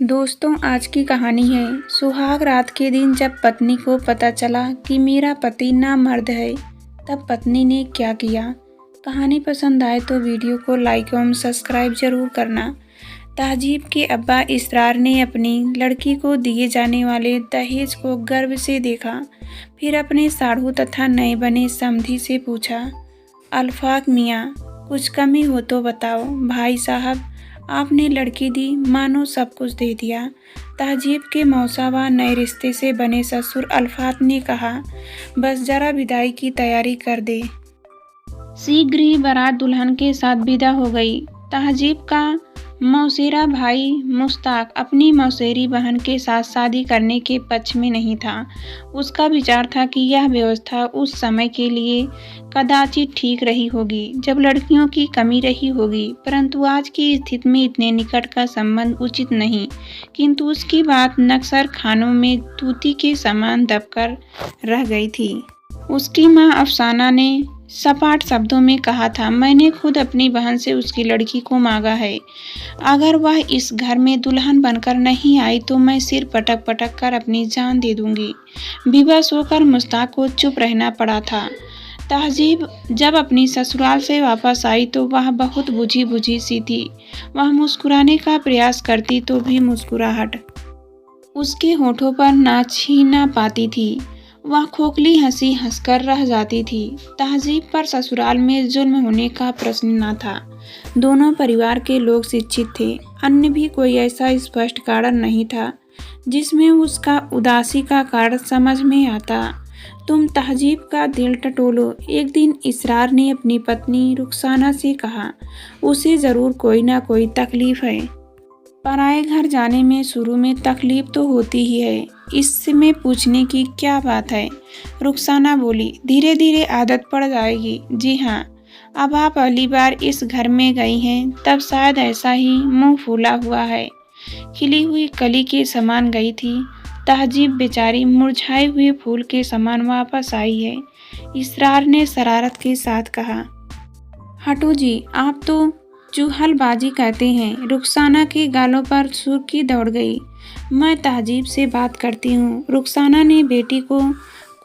दोस्तों, आज की कहानी है सुहाग रात के दिन जब पत्नी को पता चला कि मेरा पति नामर्द है, तब पत्नी ने क्या किया। कहानी पसंद आए तो वीडियो को लाइक एवं सब्सक्राइब जरूर करना। तहजीब के अब्बा इसरार ने अपनी लड़की को दिए जाने वाले दहेज को गर्व से देखा। फिर अपने साढ़ू तथा नए बने समधी से पूछा, अल्फाक मियाँ, कुछ कमी हो तो बताओ। भाई साहब, आपने लड़की दी, मानो सब कुछ दे दिया। तहजीब के मौसा व नए रिश्ते से बने ससुर अल्फात ने कहा, बस जरा विदाई की तैयारी कर दे। शीघ्र ही बारात दुल्हन के साथ विदा हो गई। तहजीब का मौसेरा भाई मुश्ताक अपनी मौसेरी बहन के साथ शादी करने के पक्ष में नहीं था। उसका विचार था कि यह व्यवस्था उस समय के लिए कदाचित ठीक रही होगी जब लड़कियों की कमी रही होगी, परंतु आज की स्थिति में इतने निकट का संबंध उचित नहीं। किंतु उसकी बात नक्सर खानों में तूती के समान दबकर रह गई थी। उसकी माँ अफसाना ने सपाट शब्दों में कहा था, मैंने खुद अपनी बहन से उसकी लड़की को मांगा है। अगर वह इस घर में दुल्हन बनकर नहीं आई तो मैं सिर पटक पटक कर अपनी जान दे दूंगी। विवश होकर मुश्ताक को चुप रहना पड़ा था। तहजीब जब अपनी ससुराल से वापस आई तो वह बहुत बुझी बुझी सी थी। वह मुस्कुराने का प्रयास करती तो भी मुस्कुराहट उसके होठों पर नाच ही ना पाती थी। वह खोखली हंसी हंसकर रह जाती थी। तहजीब पर ससुराल में जुल्म होने का प्रश्न न था। दोनों परिवार के लोग शिक्षित थे। अन्य भी कोई ऐसा स्पष्ट कारण नहीं था जिसमें उसका उदासी का कारण समझ में आता। तुम तहजीब का दिल टटोलो। एक दिन इसरार ने अपनी पत्नी रुखसाना से कहा, उसे जरूर कोई ना कोई तकलीफ है। पराए घर जाने में शुरू में तकलीफ तो होती ही है, इसमें पूछने की क्या बात है। रुखसाना बोली, धीरे धीरे आदत पड़ जाएगी। जी हाँ, अब आप पहली बार इस घर में गई हैं, तब शायद ऐसा ही मुंह फूला हुआ है। खिली हुई कली के समान गई थी। तहजीब बेचारी मुरझाए हुए फूल के समान वापस आई है। इसरार ने शरारत के साथ कहा, हटो जी, आप तो चुहलबाजी कहते हैं। रुखसाना के गालों पर सुर्खी दौड़ गई। मैं तहजीब से बात करती हूँ। रुखसाना ने बेटी को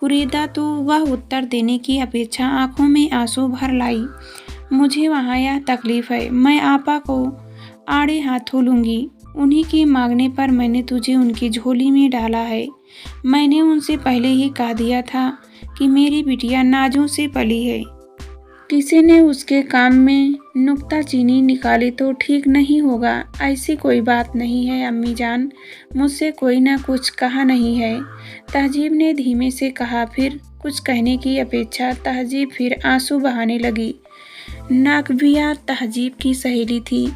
कुरेदा तो वह उत्तर देने की अपेक्षा आंखों में आंसू भर लाई। मुझे वहाँ यह तकलीफ है, मैं आपा को आड़े हाथों लूँगी। उन्हीं के मांगने पर मैंने तुझे उनकी झोली में डाला है। मैंने उनसे पहले ही कह दिया था कि मेरी बिटिया नाजों से पली है। किसी ने उसके काम में नुक्ताचीनी निकाली तो ठीक नहीं होगा। ऐसी कोई बात नहीं है अम्मी जान, मुझसे कोई ना कुछ कहा नहीं है। तहजीब ने धीमे से कहा। फिर कुछ कहने की अपेक्षा तहजीब फिर आंसू बहाने लगी। नाकबिया तहजीब की सहेली थी।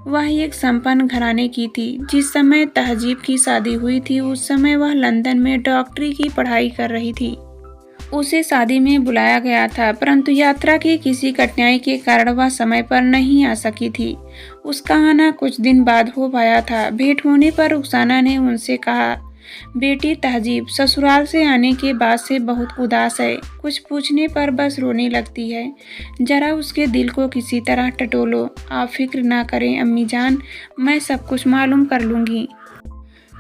वह एक संपन्न घराने की थी। जिस समय तहजीब की शादी हुई थी उस समय वह लंदन में डॉक्टरी की पढ़ाई कर रही थी। उसे शादी में बुलाया गया था, परंतु यात्रा की किसी कठिनाई के कारण वह समय पर नहीं आ सकी थी। उसका आना कुछ दिन बाद हो पाया था। भेंट होने पर रुखसाना ने उनसे कहा, बेटी तहजीब ससुराल से आने के बाद से बहुत उदास है। कुछ पूछने पर बस रोने लगती है। जरा उसके दिल को किसी तरह टटोलो। आप फिक्र ना करें अम्मी जान, मैं सब कुछ मालूम कर लूँगी,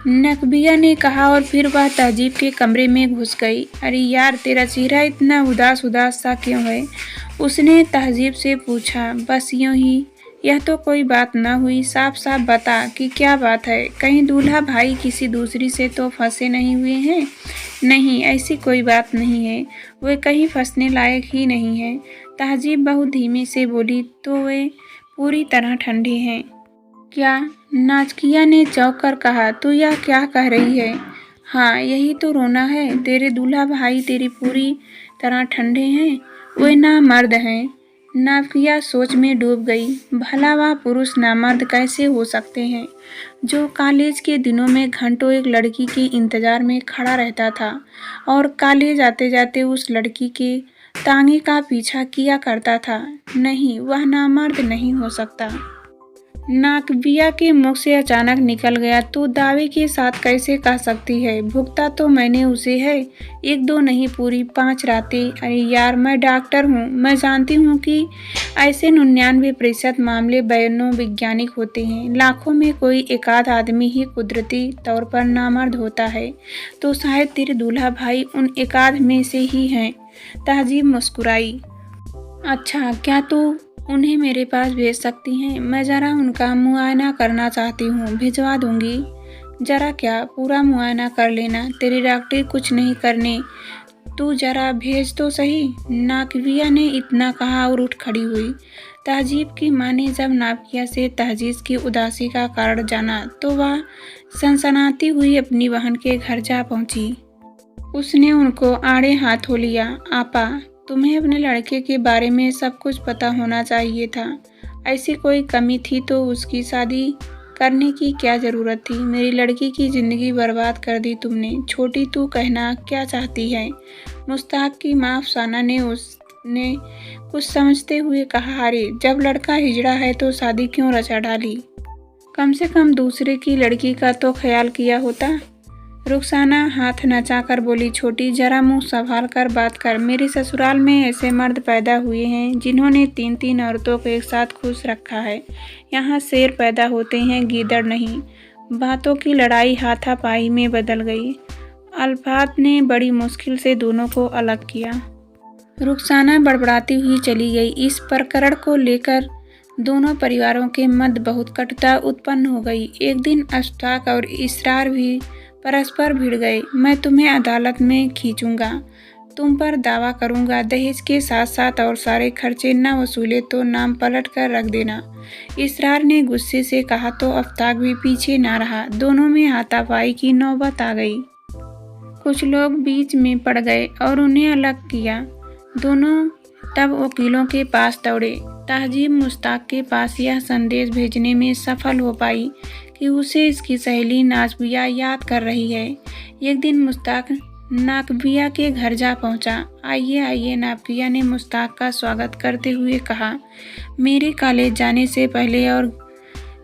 नकबिया ने कहा। और फिर वह तहजीब के कमरे में घुस गई। अरे यार, तेरा चेहरा इतना उदास उदास सा क्यों है? उसने तहजीब से पूछा। बस यूं ही। यह तो कोई बात न हुई, साफ साफ बता कि क्या बात है। कहीं दूल्हा भाई किसी दूसरी से तो फंसे नहीं हुए हैं? नहीं, ऐसी कोई बात नहीं है। वे कहीं फंसने लायक ही नहीं है। तहजीब बहुत धीमे से बोली, तो वे पूरी तरह ठंडे हैं क्या? नाजकिया ने चौंक कर कहा, तू यह क्या कह रही है? हाँ, यही तो रोना है। तेरे दूल्हा भाई तेरी पूरी तरह ठंडे हैं, वे नामर्द हैं। नाजकिया सोच में डूब गई। भला वह पुरुष नामर्द कैसे हो सकते हैं जो कॉलेज के दिनों में घंटों एक लड़की के इंतजार में खड़ा रहता था और कॉलेज जाते जाते उस लड़की के तांगे का पीछा किया करता था? नहीं, वह नामर्द नहीं हो सकता। नाकबिया के मुख से अचानक निकल गया। तू दावे के साथ कैसे कह सकती है? भुगता तो मैंने उसे है, 1-2 नहीं पूरी 5 रातें। अरे यार, मैं डॉक्टर हूँ, मैं जानती हूँ कि ऐसे 99% मामले मनोवैज्ञानिक होते हैं। लाखों में कोई एकाध आदमी ही कुदरती तौर पर नामर्द होता है, तो शायद तेरे दूल्हा भाई उन एकाध में से ही हैं। तहजीब मुस्कुराई। अच्छा, क्या तू उन्हें मेरे पास भेज सकती हैं? मैं ज़रा उनका मुआयना करना चाहती हूँ। भिजवा दूँगी। ज़रा क्या, पूरा मुआयना कर लेना। तेरे डॉक्टर कुछ नहीं करने, तू ज़रा भेज तो सही। नाकविया ने इतना कहा और उठ खड़ी हुई। तहजीब की माँ ने जब नाकविया से तहजीब की उदासी का कारण जाना तो वह सनसनाती हुई अपनी बहन के घर जा पहुँची। उसने उनको आड़े हाथों लिया। आपा, तुम्हें अपने लड़के के बारे में सब कुछ पता होना चाहिए था। ऐसी कोई कमी थी तो उसकी शादी करने की क्या ज़रूरत थी? मेरी लड़की की ज़िंदगी बर्बाद कर दी तुमने। छोटी, तू कहना क्या चाहती है? मुश्ताक की माँ अफसाना ने उसने कुछ समझते हुए कहा, अरे जब लड़का हिजड़ा है तो शादी क्यों रचा डाली? कम से कम दूसरे की लड़की का तो ख्याल किया होता। रुखसाना हाथ नचाकर बोली, छोटी, जरा मुंह संभाल कर बात कर। मेरे ससुराल में ऐसे मर्द पैदा हुए हैं जिन्होंने 3-3 औरतों को एक साथ खुश रखा है। यहाँ शेर पैदा होते हैं, गीदड़ नहीं। बातों की लड़ाई हाथापाई में बदल गई। अल्फात ने बड़ी मुश्किल से दोनों को अलग किया। रुखसाना बड़बड़ाती हुई चली गई। इस प्रकरण को लेकर दोनों परिवारों के मध्य बहुत कटुता उत्पन्न हो गई। एक दिन अशफाक और इसरार भी परस्पर भिड़ गए। मैं तुम्हें अदालत में खींचूंगा, तुम पर दावा करूंगा। दहेज के साथ साथ और सारे खर्चे न वसूले तो नाम पलट कर रख देना। इसरार ने गुस्से से कहा तो अफताक भी पीछे ना रहा। दोनों में हाथापाई की नौबत आ गई। कुछ लोग बीच में पड़ गए और उन्हें अलग किया। दोनों तब वकीलों के पास दौड़े। तहजीब मुश्ताक के पास यह संदेश भेजने में सफल हो पाई कि उसे इसकी सहेली नाकबिया याद कर रही है। एक दिन मुश्ताक नाकबिया के घर जा पहुंचा। आइए आइए, नाकबिया ने मुश्ताक का स्वागत करते हुए कहा। मेरे कॉलेज जाने से पहले और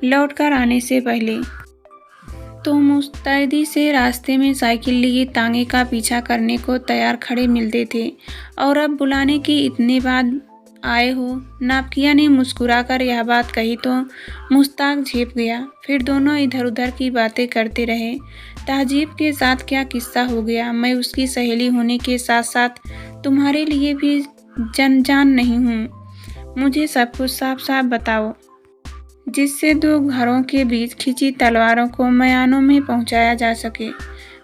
लौट कर आने से पहले तो मुस्तैदी से रास्ते में साइकिल लिए तांगे का पीछा करने को तैयार खड़े मिलते थे, और अब बुलाने की इतने बाद आए हो। नाकबिया ने मुस्कुराकर यह बात कही तो मुश्ताक झेप गया। फिर दोनों इधर उधर की बातें करते रहे। तहजीब के साथ क्या किस्सा हो गया? मैं उसकी सहेली होने के साथ साथ तुम्हारे लिए भी जान नहीं हूँ। मुझे सब कुछ साफ साफ बताओ, जिससे दो घरों के बीच खिंची तलवारों को मयानों में पहुँचाया जा सके।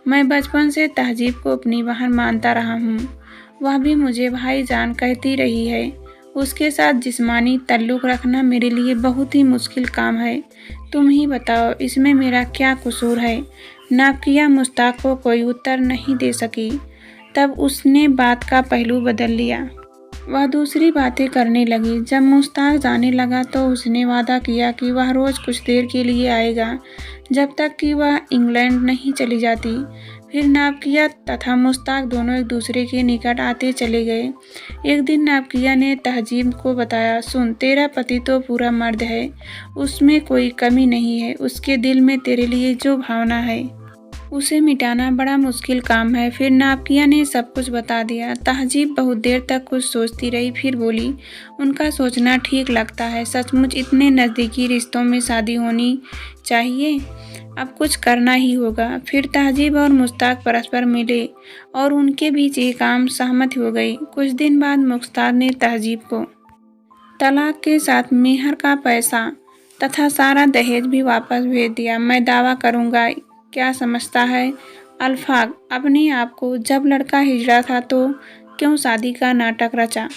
मैं बचपन से तहजीब को अपनी बहन मानता रहा हूँ, वह भी मुझे भाईजान कहती रही है। उसके साथ जिस्मानी ताल्लुक़ रखना मेरे लिए बहुत ही मुश्किल काम है। तुम ही बताओ, इसमें मेरा क्या कसूर है? नाकबिया मुश्ताक को कोई उत्तर नहीं दे सकी। तब उसने बात का पहलू बदल लिया। वह दूसरी बातें करने लगी। जब मुश्ताक जाने लगा तो उसने वादा किया कि वह रोज़ कुछ देर के लिए आएगा, जब तक कि वह इंग्लैंड नहीं चली जाती। फिर नाकबिया तथा मुश्ताक दोनों एक दूसरे के निकट आते चले गए। एक दिन नाकबिया ने तहजीब को बताया, सुन, तेरा पति तो पूरा मर्द है, उसमें कोई कमी नहीं है। उसके दिल में तेरे लिए जो भावना है उसे मिटाना बड़ा मुश्किल काम है। फिर नाकबिया ने सब कुछ बता दिया। तहजीब बहुत देर तक कुछ सोचती रही, फिर बोली, उनका सोचना ठीक लगता है। सचमुच इतने नज़दीकी रिश्तों में शादी होनी चाहिए? अब कुछ करना ही होगा। फिर तहजीब और मुश्ताक परस्पर मिले और उनके बीच एक आम सहमति हो गई। कुछ दिन बाद मुश्ताक ने तहजीब को तलाक के साथ मेहर का पैसा तथा सारा दहेज भी वापस भेज दिया। मैं दावा करूँगा, क्या समझता है अल्फाक अपने आप को? जब लड़का हिजड़ा था तो क्यों शादी का नाटक रचा?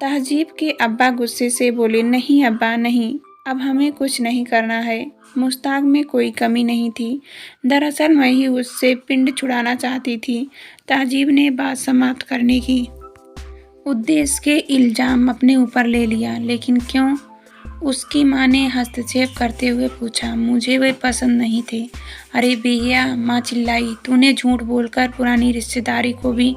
तहजीब के अब्बा गुस्से से बोले, नहीं अब्बा नहीं, अब हमें कुछ नहीं करना है। मुश्ताक में कोई कमी नहीं थी, दरअसल मैं ही उससे पिंड छुड़ाना चाहती थी। तहजीब ने बात समाप्त करने की उद्देश्य के इल्ज़ाम अपने ऊपर ले लिया। लेकिन क्यों? उसकी माँ ने हस्तक्षेप करते हुए पूछा। मुझे वे पसंद नहीं थे। अरे बेहिया, माँ चिल्लाई, तूने झूठ बोलकर पुरानी रिश्तेदारी को भी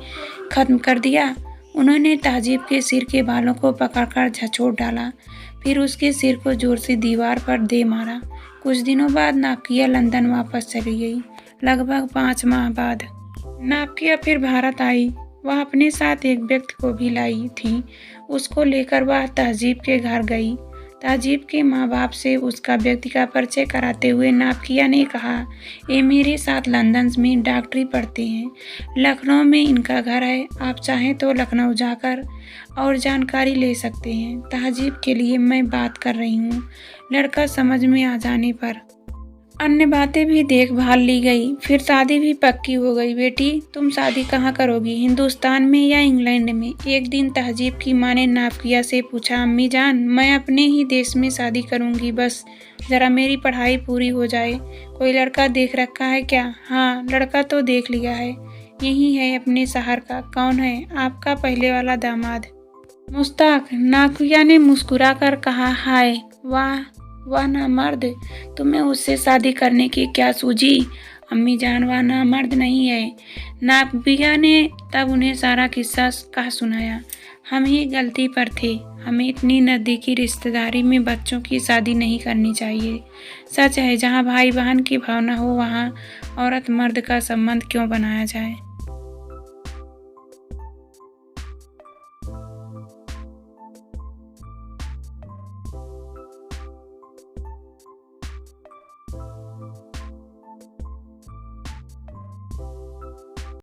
खत्म कर दिया। उन्होंने तहजीब के सिर के बालों को पकड़कर झंझोड़ डाला। फिर उसके सिर को जोर से दीवार पर दे मारा। कुछ दिनों बाद नाफकिया लंदन वापस चली गई। लगभग 5 माह बाद नाफकिया फिर भारत आई। वह अपने साथ एक व्यक्ति को भी लाई थी। उसको लेकर वह तहजीब के घर गई। तहजीब के माँ बाप से उसका व्यक्ति का परिचय कराते हुए नाफकिया ने कहा, ये मेरे साथ लंदन में डॉक्टरी पढ़ते हैं। लखनऊ में इनका घर है। आप चाहें तो लखनऊ जाकर और जानकारी ले सकते हैं। तहजीब के लिए मैं बात कर रही हूँ। लड़का समझ में आ जाने पर अन्य बातें भी देखभाल ली गई। फिर शादी भी पक्की हो गई। बेटी, तुम शादी कहाँ करोगी, हिंदुस्तान में या इंग्लैंड में? एक दिन तहजीब की माँ ने नाफकिया से पूछा, अम्मी जान, मैं अपने ही देश में शादी करूँगी, बस ज़रा मेरी पढ़ाई पूरी हो जाए। कोई लड़का देख रखा है क्या? हाँ, लड़का तो देख लिया है। यही है अपने शहर का। कौन है? आपका पहले वाला दामाद मुश्ताक। नाफकिया ने मुस्कुरा कर कहा, हाय वाह वह नामर्द, तुम्हें उससे शादी करने की क्या सूझी? अम्मी जान, वह नामर्द नहीं है। नाफकिया ने तब उन्हें सारा किस्सा कह सुनाया। हम ही गलती पर थे। हमें इतनी नज़दीकी रिश्तेदारी में बच्चों की शादी नहीं करनी चाहिए। सच है, जहाँ भाई बहन की भावना हो वहाँ औरत मर्द का संबंध क्यों बनाया जाए।